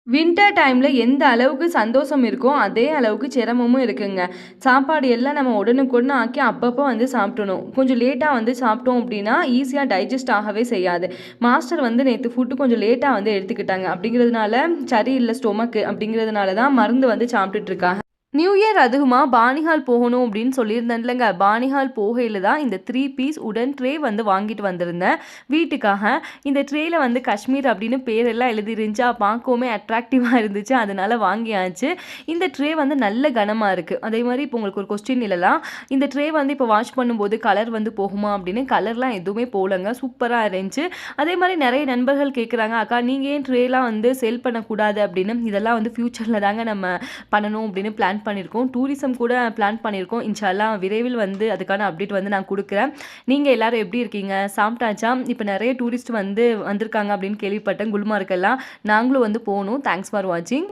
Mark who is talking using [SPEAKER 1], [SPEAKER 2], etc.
[SPEAKER 1] Winter டைம்ல எந்த அளவுக்கு சந்தோஷம் இருக்கோ, அதே அளவுக்கு சிரமமும் இருக்குங்க. சாப்பாடு எல்லாம் நம்ம உடனுக்குடனே ஆக்கி அப்பப்போ வந்து சாப்பிட்றணும். கொஞ்சம் லேட்டா வந்து சாப்பிட்டோம் அப்படின்னா, ஈஸியா டைஜஸ்ட் ஆகவே செய்யாது. மாஸ்டர் வந்து நேத்து ஃபுட் கொஞ்சம் லேட்டா வந்து எடுத்துக்கிட்டாங்க. அப்படிங்கிறதுனால, சரியில்ல ஸ்டொமக்கு அப்படிங்கிறதுனால தான் மருந்து வந்து சாப்பிட்டுட்டு இருக்காங்க. நியூ இயர் அதுவுமா பானிஹால் போகணும் அப்படின்னு சொல்லியிருந்தேன்லங்க. பானிஹால் போகையில தான் இந்த 3 பீஸ் உடன் ட்ரே வந்து வாங்கிட்டு வந்திருந்தேன் வீட்டுக்காக. இந்த ட்ரேல வந்து காஷ்மீர் அப்படின்னு பேரெல்லாம் எழுதிருந்துச்சா, பார்க்கவுமே அட்ராக்டிவா இருந்துச்சு. அதனால வாங்கியாச்சு. இந்த ட்ரே வந்து நல்ல கனமா இருக்கு. அதே மாரி இப்போ உங்களுக்கு ஒரு கொஸ்டின் இல்லலாம். இந்த ட்ரே வந்து இப்போ வாஷ் பண்ணும்போது கலர் வந்து போகுமா அப்படின்னு, கலர்லாம் எதுவுமே போலங்க. சூப்பரா இருந்துச்சு. அதே மாரி நெறைய நண்பர்கள் கேட்குறாங்க, "அக்கா நீங்க ஏன் ட்ரேலாம் வந்து சேல் பண்ணக்கூடாது?" அப்படின்னு. இதெல்லாம் வந்து ஃபியூச்சர்ல தாங்க நம்ம பண்ணணும் அப்படின்னு பிளான் பண்ணியிருக்கோம். டூரிசம் கூட பிளான் பண்ணியிருக்கோம். இன்ஷா அல்லாஹ் விரைவில் வந்து அதுக்கான அப்டேட் வந்து நான் குடுக்குறேன். நீங்க எல்லாரும் எப்படி இருக்கீங்க? சாப்பிட்டாச்சா? இப்ப நெறைய டூரிஸ்ட் வந்து வந்திருக்காங்க அப்படின்னு கேள்விப்பட்டேன் குல்மார்க்கெல்லாம். நாங்களும் வந்து போணும். தேங்க்ஸ் ஃபார் வாட்சிங்.